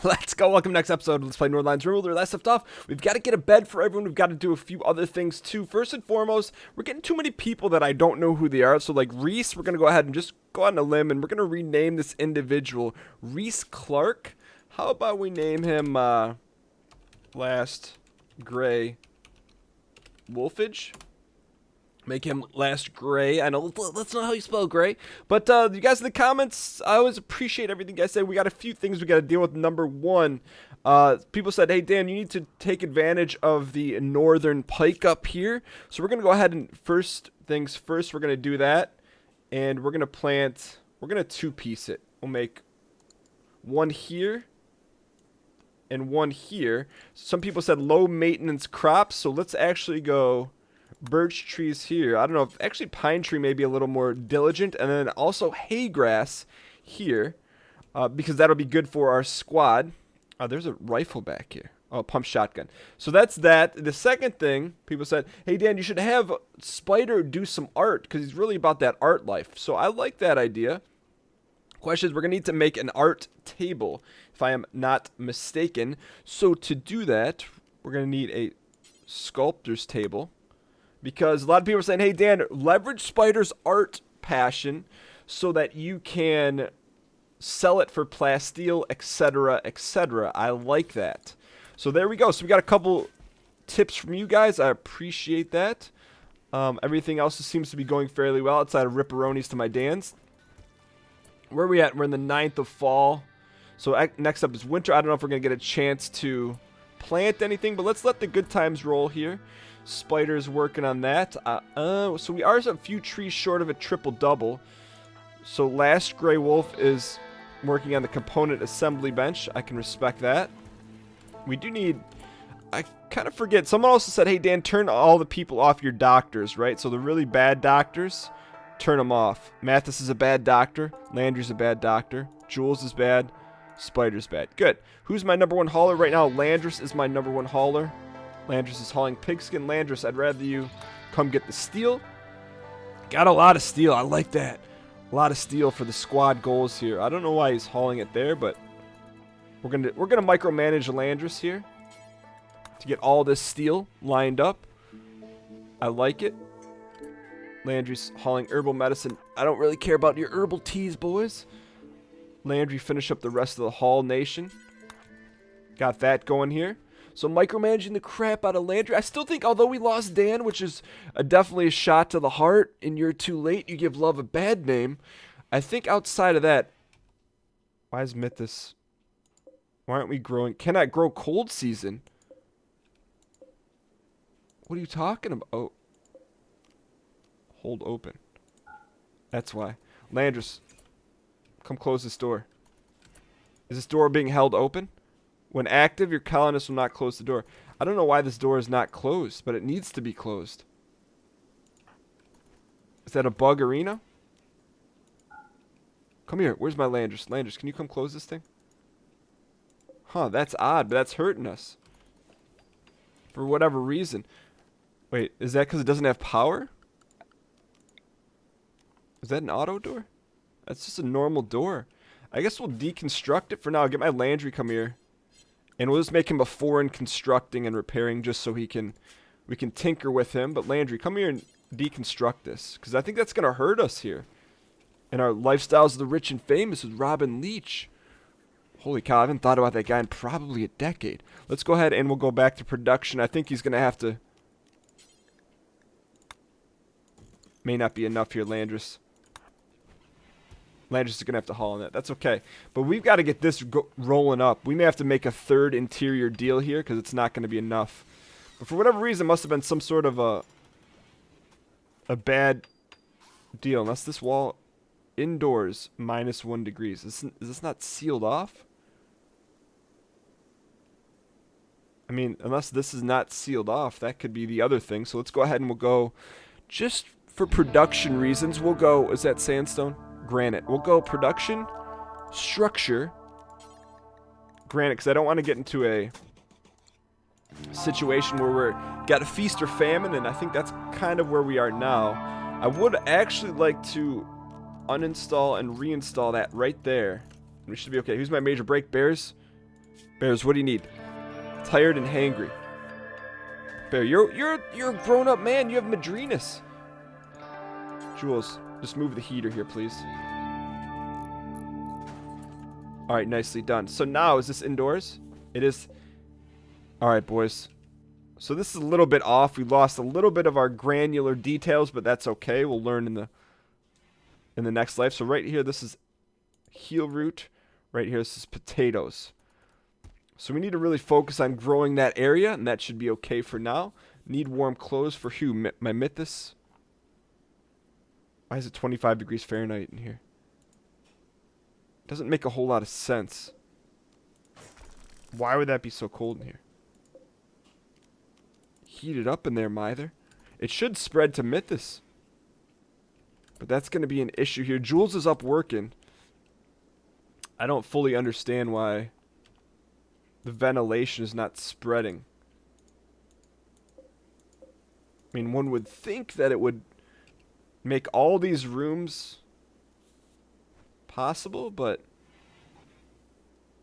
Let's go. Welcome to the next episode. Let's play Northernlion's RimWorld. Or last left off, we've got to get a bed for everyone. We've got to do a few other things too. First and foremost, we're getting too many people that I don't know who they are. So like Reese, we're going to go ahead and just go on a limb and we're going to rename this individual Reese Clark. How about we name him Last Gray Wolfage? Make him Last Gray. I know that's not how you spell gray. But you guys in the comments, I always appreciate everything you guys say. We got a few things we got to deal with. Number one, people said, hey, Dan, you need to take advantage of the northern pike up here. So we're going to go ahead and first things first, we're going to do that. And we're going to plant, we're going to two-piece it. We'll make one here and one here. Some people said low maintenance crops. So let's actually go birch trees here. I don't know if actually pine tree may be a little more diligent, and then also hay grass here because that'll be good for our squad. There's a rifle back here. Oh, pump shotgun. So that's that. The second thing, people said, hey Dan, you should have Spider do some art because he's really about that art life. So I like that idea. Question is, we're gonna need to make an art table if I am not mistaken. So to do that, we're gonna need a sculptor's table. Because a lot of people are saying, hey, Dan, leverage Spider's art passion so that you can sell it for plasteel, etc., etc. I like that. So there we go. So we got a couple tips from you guys. I appreciate that. Everything else seems to be going fairly well outside of ripperonis to my Dan's. Where are we at? We're in the 9th of fall. So next up is winter. I don't know if we're going to get a chance to plant anything, but let's let the good times roll here. Spider's working on that. So we are a few trees short of a triple-double. So Last Gray Wolf is working on the component assembly bench. I can respect that. We do need... I kind of forget. Someone also said, hey, Dan, turn all the people off your doctors, right? So the really bad doctors, turn them off. Mathas is a bad doctor. Landry's a bad doctor. Jules is bad. Spider's bad. Good. Who's my number one hauler right now? Landris is my number one hauler. Landris is hauling pigskin. Landris, I'd rather you come get the steel. Got a lot of steel. I like that. A lot of steel for the squad goals here. I don't know why he's hauling it there, but we're gonna micromanage Landris here to get all this steel lined up. I like it. Landry's hauling herbal medicine. I don't really care about your herbal teas, boys. Landry finish up the rest of the haul nation. Got that going here. So micromanaging the crap out of Landry. I still think, although we lost Dan, which is definitely a shot to the heart, and you're too late, you give love a bad name. I think outside of that, why is Mathas? Why aren't we growing? Cannot grow cold season. What are you talking about? Oh. Hold open. That's why. Landris, come close this door. Is this door being held open? When active, your colonist will not close the door. I don't know why this door is not closed, but it needs to be closed. Is that a bug arena? Come here. Where's my Landris? Landris, can you come close this thing? Huh, that's odd, but that's hurting us. For whatever reason. Wait, is that because it doesn't have power? Is that an auto door? That's just a normal door. I guess we'll deconstruct it for now. I'll get my Landry come here. And we'll just make him a foreign constructing and repairing just so we can tinker with him. But Landry, come here and deconstruct this. Because I think that's going to hurt us here. In our Lifestyles of the Rich and Famous with Robin Leach. Holy cow, I haven't thought about that guy in probably a decade. Let's go ahead and we'll go back to production. I think he's going to have to... May not be enough here, Landris. Landris is going to have to haul on that. That's okay. But we've got to get this rolling up. We may have to make a third interior deal here because it's not going to be enough. But for whatever reason, it must have been some sort of a bad deal. Unless this wall indoors -1 degrees. Is this not sealed off? I mean, unless this is not sealed off, that could be the other thing. So let's go ahead and we'll go, just for production reasons, we'll go, is that sandstone? Granite. We'll go production, structure, granite, because I don't want to get into a situation where we're got a feast or famine, and I think that's kind of where we are now. I would actually like to uninstall and reinstall that right there. We should be okay. Who's my major break? Bears? Bears, what do you need? Tired and hangry. Bear, you're a grown-up man. You have Madrinas. Jules, just move the heater here, please. All right, nicely done. So now, is this indoors? It is. All right, boys. So this is a little bit off. We lost a little bit of our granular details, but that's okay. We'll learn in the next life. So right here, this is heel root. Right here, this is potatoes. So we need to really focus on growing that area, and that should be okay for now. Need warm clothes for who? My Mathas? Why is it 25 degrees Fahrenheit in here? Doesn't make a whole lot of sense. Why would that be so cold in here? Heat it up in there, Mither. It should spread to Mathas. But that's going to be an issue here. Jules is up working. I don't fully understand why the ventilation is not spreading. I mean, one would think that it would make all these rooms possible, but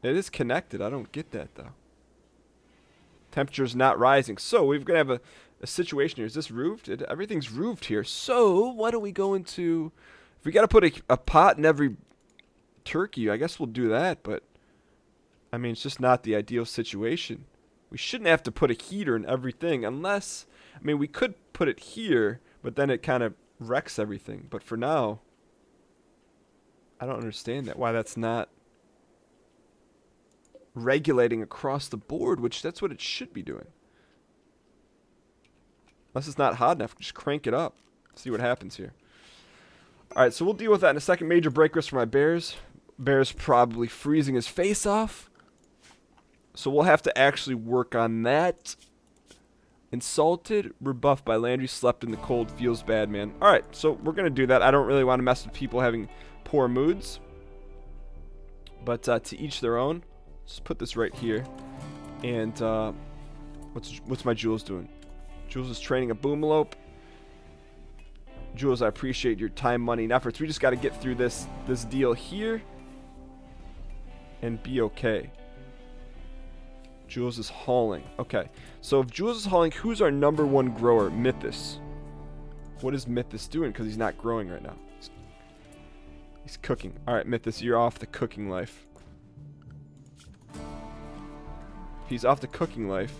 it is connected. I don't get that, though. Temperature's not rising. So we're going to have a situation here. Is this roofed? Everything's roofed here. So why don't we go into... If we got to put a pot in every turkey, I guess we'll do that, but... I mean, it's just not the ideal situation. We shouldn't have to put a heater in everything unless... I mean, we could put it here, but then it kind of wrecks everything. But for now, I don't understand that. Why that's not regulating across the board, which that's what it should be doing. Unless it's not hot enough, just crank it up. See what happens here. Alright, so we'll deal with that in a second. Major break risk for my Bears. Bear's probably freezing his face off. So we'll have to actually work on that. Insulted, rebuffed by Landry, slept in the cold, feels bad, man. Alright, so we're going to do that. I don't really want to mess with people having poor moods. But to each their own. Just put this right here. And what's my Jules doing? Jules is training a boomalope. Jules, I appreciate your time, money, and efforts. We just got to get through this deal here. And be okay. Jules is hauling. Okay. So if Jules is hauling, who's our number one grower? Mathas. What is Mathas doing? Because he's not growing right now. He's cooking. Alright, Mathas, you're off the cooking life. If he's off the cooking life,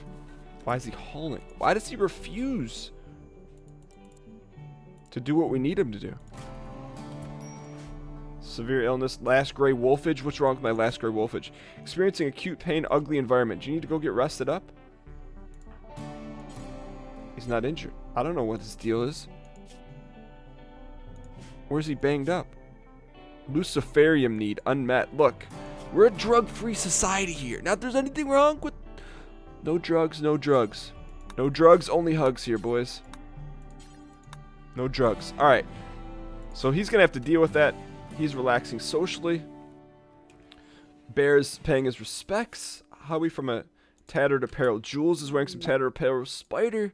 why is he hauling? Why does he refuse to do what we need him to do? Severe illness, last gray wolfage. What's wrong with my last gray wolfage? Experiencing acute pain, ugly environment. Do you need to go get rested up? He's not injured. I don't know what his deal is. Where's he banged up? Luciferium need unmet. Look, we're a drug-free society here. Now, if there's anything wrong with... No drugs, no drugs. No drugs, only hugs here, boys. No drugs. Alright. So he's going to have to deal with that. He's relaxing socially. Bear's paying his respects. Howie from a tattered apparel. Jules is wearing some tattered apparel. Spider.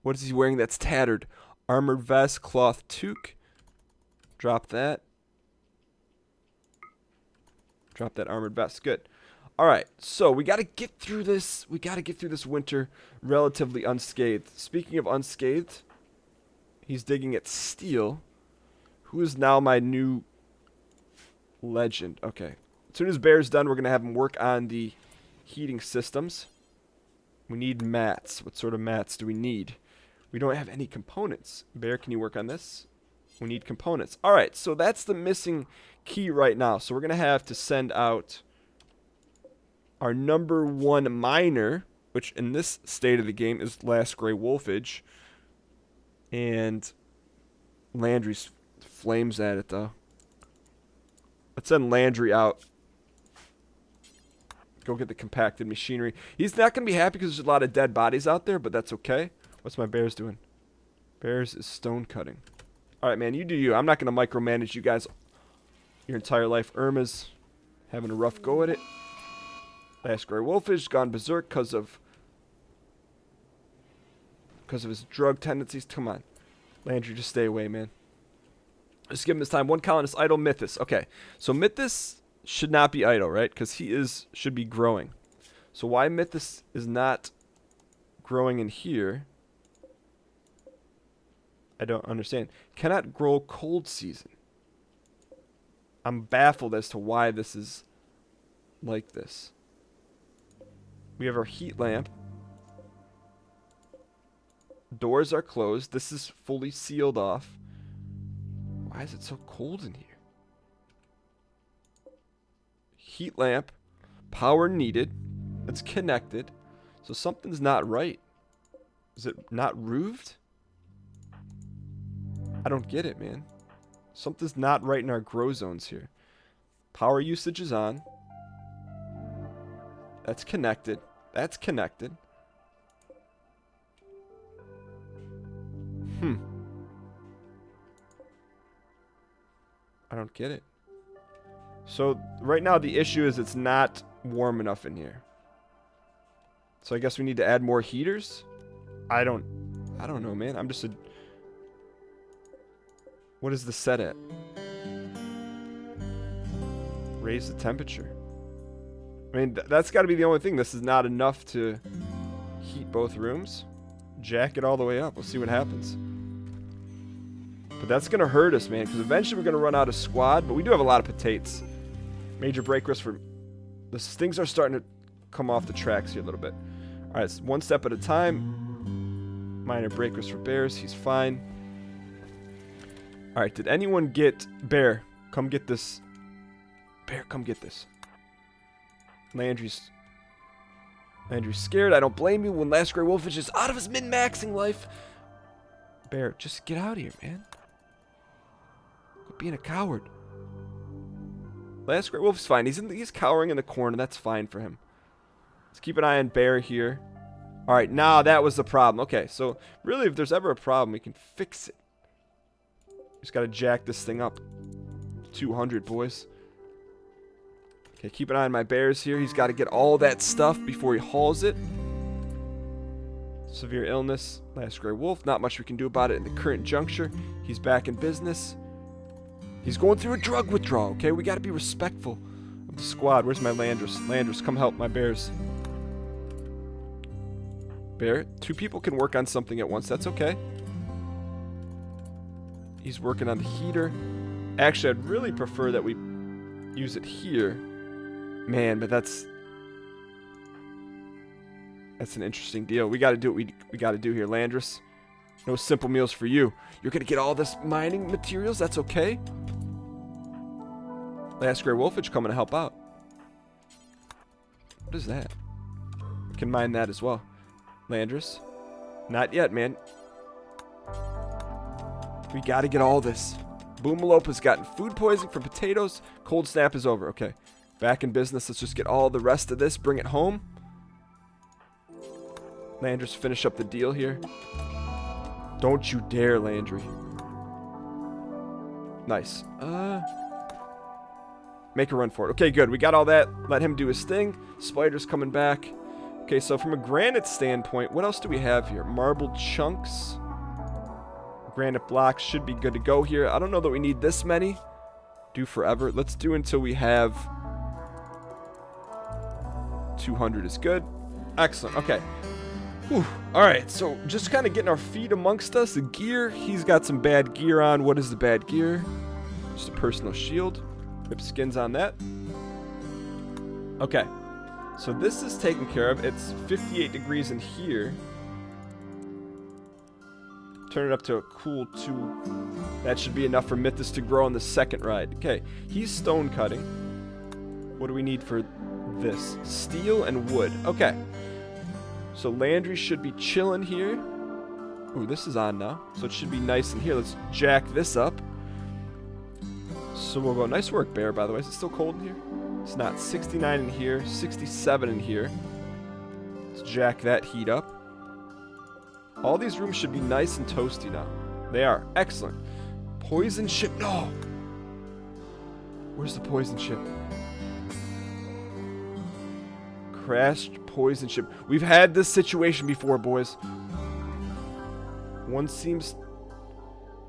What is he wearing that's tattered? Armored vest, cloth toque. Drop that. Drop that armored vest. Good. Alright, so we got to get through this. We got to get through this winter relatively unscathed. Speaking of unscathed, he's digging at steel. Who is now my new legend? Okay. As soon as Bear's done, we're going to have him work on the heating systems. We need mats. What sort of mats do we need? We don't have any components. Bear, can you work on this? We need components. Alright, so that's the missing key right now. So we're going to have to send out our number one miner, which in this state of the game is Last Gray Wolfage. And Landry's flames at it, though. Let's send Landry out. Go get the compacted machinery. He's not going to be happy because there's a lot of dead bodies out there, but that's okay. What's my Bears doing? Bears is stone cutting. Alright, man, you do you. I'm not going to micromanage you guys your entire life. Irma's having a rough go at it. Last Gray Wolfish gone berserk because of his drug tendencies. Come on. Landry, just stay away, man. Just give him this time. One colonist idle, Mathas. Okay, so Mathas should not be idle, right? Because he should be growing. So why Mathas is not growing in here, I don't understand. Cannot grow cold season. I'm baffled as to why this is like this. We have our heat lamp. Doors are closed. This is fully sealed off. Why is it so cold in here? Heat lamp. Power needed. It's connected. So something's not right. Is it not roofed? I don't get it, man. Something's not right in our grow zones here. Power usage is on. That's connected. That's connected. I don't get it. So right now the issue is it's not warm enough in here. So I guess we need to add more heaters? I don't know, man. I'm just a... What is the set at? Raise the temperature. I mean, that's got to be the only thing. This is not enough to heat both rooms. Jack it all the way up. We'll see what happens. But that's going to hurt us, man, because eventually we're going to run out of squad. But we do have a lot of potatoes. Major break risk for... Things are starting to come off the tracks here a little bit. All right, so one step at a time. Minor break risk for bears. He's fine. All right, did anyone get... Bear, come get this. Bear, come get this. Landry's scared. I don't blame you when Last Grey Wolf is just out of his min-maxing life. Bear, just get out of here, man. Quit being a coward. Last Grey Wolf's fine. He's cowering in the corner. That's fine for him. Let's keep an eye on Bear here. All right, now that was the problem. Okay, so really if there's ever a problem, we can fix it. Just got to jack this thing up. 200, boys. Okay, keep an eye on my bears here. He's got to get all that stuff before he hauls it. Severe illness. Last Grey Wolf. Not much we can do about it in the current juncture. He's back in business. He's going through a drug withdrawal, okay? We got to be respectful of the squad. Where's my Landris? Landris, come help my bears. Bear, 2 people can work on something at once. That's okay. He's working on the heater. Actually, I'd really prefer that we use it here. Man, but that's an interesting deal. We got to do what we got to do here, Landris. No simple meals for you. You're going to get all this mining materials. That's okay. Last Grey Wolfage coming to help out. What is that? We can mine that as well. Landris. Not yet, man. We got to get all this. Boomalopa's gotten food poisoning from potatoes. Cold snap is over. Okay. Back in business. Let's just get all the rest of this. Bring it home. Landris, finish up the deal here. Don't you dare, Landry. Nice. Make a run for it. Okay, good. We got all that. Let him do his thing. Spider's coming back. Okay, so from a granite standpoint, what else do we have here? Marble chunks. Granite blocks should be good to go here. I don't know that we need this many. Do forever. Let's do until we have 200 is good. Excellent. Okay. Whew. All right. So just kind of getting our feet amongst us. The gear. He's got some bad gear on. What is the bad gear? Just a personal shield. Rip skins on that. Okay. So this is taken care of. It's 58 degrees in here. Turn it up to a cool 2. That should be enough for Mathas to grow on the second ride. Okay, he's stone cutting. What do we need for this? Steel and wood. Okay. So Landry should be chilling here. Ooh, this is on now. So it should be nice in here. Let's jack this up. So we'll go. Nice work, Bear, by the way. Is it still cold in here? It's not. 69 in here. 67 in here. Let's jack that heat up. All these rooms should be nice and toasty now. They are. Excellent. Poison ship. No. Where's the poison ship? Crashed poison ship. We've had this situation before, boys. One seems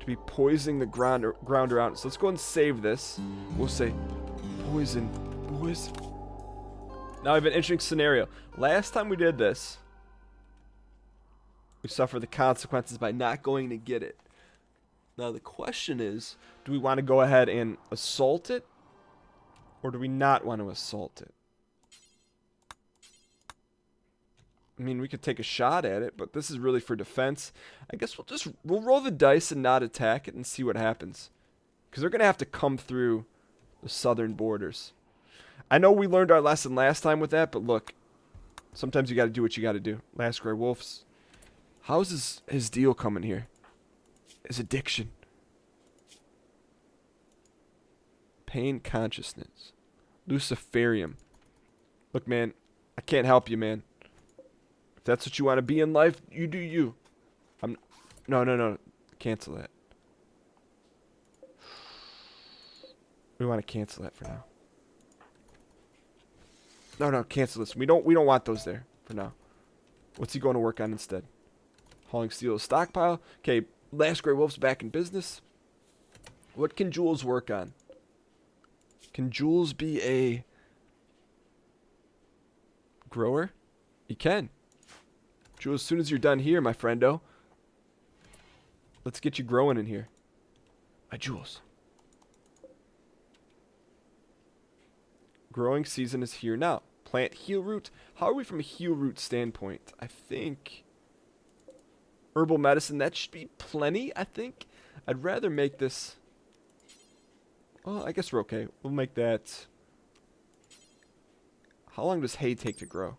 to be poisoning the ground around. So let's go and save this. We'll say poison boys. Now I have an interesting scenario. Last time we did this, we suffered the consequences by not going to get it. Now the question is, do we want to go ahead and assault it? Or do we not want to assault it? I mean, we could take a shot at it, but this is really for defense. I guess we'll roll the dice and not attack it and see what happens. Because they're going to have to come through the southern borders. I know we learned our lesson last time with that, but look. Sometimes you got to do what you got to do. Last Grey Wolves. How's his deal coming here? His addiction. Pain consciousness. Luciferium. Look, man. I can't help you, man. If that's what you want to be in life, you do you. No. Cancel that. We want to cancel that for now. No, cancel this. We don't want those there for now. What's he going to work on instead? Hauling steel stockpile. Okay, Last Grey Wolf's back in business. What can Jules work on? Can Jules be a grower? He can. Jules, as soon as you're done here, my friendo, let's get you growing in here. My Jules. Growing season is here now. Plant heal root. How are we from a heal root standpoint? I think herbal medicine, that should be plenty, I think. I'd rather make this... Well, I guess we're okay. We'll make that... How long does hay take to grow?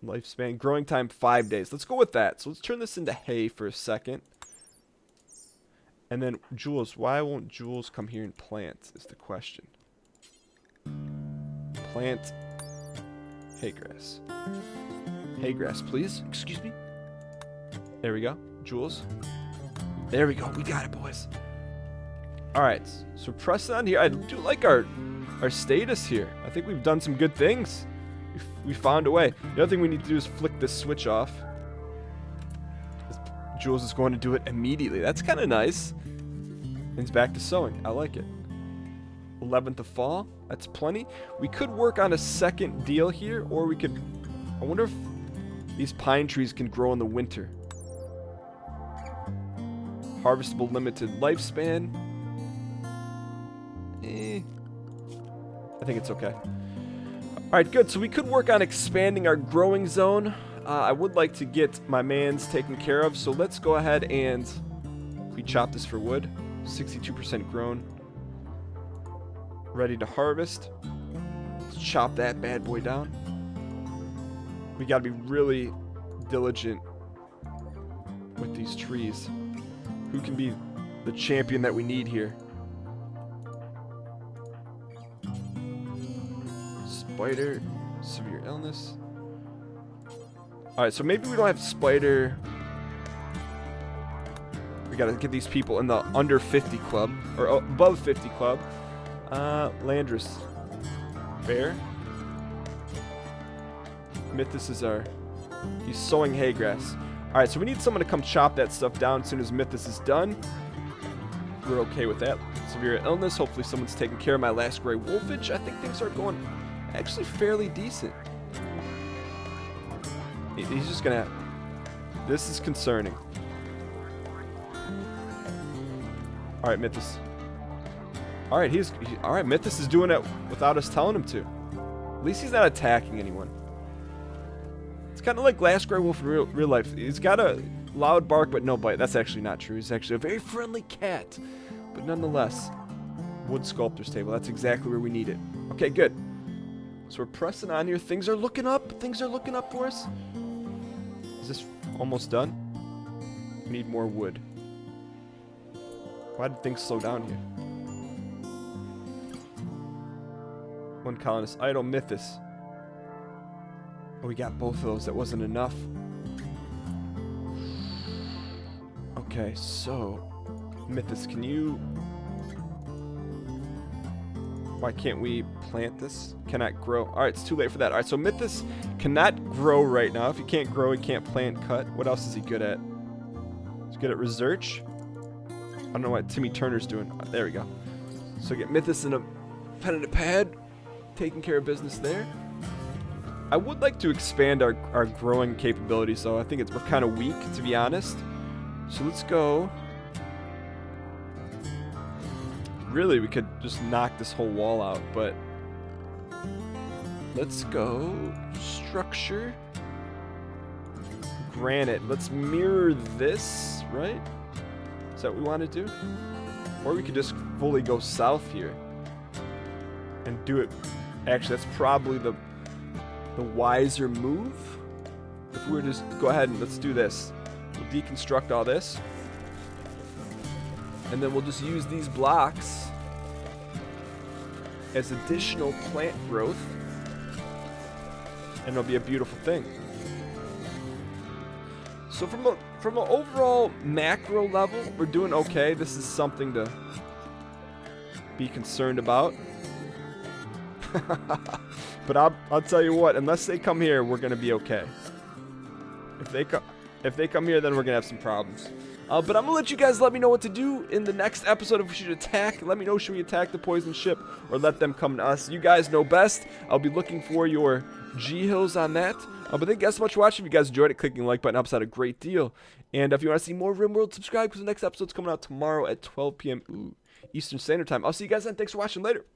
Lifespan. Growing time, 5 days. Let's go with that. So let's turn this into hay for a second. And then, Jules. Why won't Jules come here and plant is the question. Plant hay grass. Hay grass, please. Excuse me. There we go. Jules. There we go. We got it, boys. Alright. So pressing on here. I do like our status here. I think we've done some good things. We found a way. The other thing we need to do is flick this switch off. Jules is going to do it immediately. That's kind of nice. And he's back to sowing. I like it. 11th of fall. That's plenty. We could work on a second deal here, or we could... I wonder if these pine trees can grow in the winter. Harvestable limited lifespan. I think it's okay. Alright, good. So we could work on expanding our growing zone. I would like to get my mans taken care of, so let's go ahead and... We chop this for wood. 62% grown. Ready to harvest. Let's chop that bad boy down. We gotta be really diligent with these trees. Who can be the champion that we need here? Spider, severe illness. Alright, so maybe we don't have spider. We gotta get these people in the under 50 club, or above 50 club. Landris. Bear. Mathas is he's sowing hay grass. Alright, so we need someone to come chop that stuff down as soon as Mathas is done. We're okay with that. Severe illness. Hopefully someone's taking care of my last gray wolfage. I think things are going actually fairly decent. He's just gonna... This is concerning. Alright, Mathas. Alright, alright, Mathas is doing it without us telling him to. At least he's not attacking anyone. It's kind of like Last Grey Wolf in real life. He's got a loud bark but no bite. That's actually not true. He's actually a very friendly cat. But nonetheless, wood sculptor's table. That's exactly where we need it. Okay, good. So we're pressing on here. Things are looking up. Things are looking up for us. Is this almost done? We need more wood. Why did things slow down here? One colonist idle. Mathas. Oh, we got both of those. That wasn't enough. Okay, so Mathas, can you... Why can't we plant this? Cannot grow. Alright, it's too late for that. Alright, so Mathas cannot grow right now. If he can't grow, he can't plant, cut. What else is he good at? He's good at research. I don't know what Timmy Turner's doing. There we go. So get Mathas in a pen and a pad. taking care of business there. I would like to expand our growing capabilities, so I think we're kind of weak, to be honest. So let's go. Really, we could just knock this whole wall out, but let's go structure. Granite. Let's mirror this, right? Is that what we want to do? Or we could just fully go south here and do it. Actually, that's probably the wiser move. If we were just go ahead and let's do this. We'll deconstruct all this. And then we'll just use these blocks as additional plant growth. And it'll be a beautiful thing. So from an overall macro level, we're doing okay. This is something to be concerned about. But I'll tell you what, unless they come here, we're gonna be okay. If they come here, then we're gonna have some problems. But I'm gonna let you guys let me know what to do in the next episode. If we should attack, let me know, should we attack the poison ship or let them come to us? You guys know best. I'll be looking for your G-hills on that. But thank you guys so much for watching. If you guys enjoyed it, clicking the like button helps out a great deal. And if you want to see more RimWorld, subscribe because the next episode's coming out tomorrow at 12 p.m. Eastern Standard Time. I'll see you guys then. Thanks for watching. Later.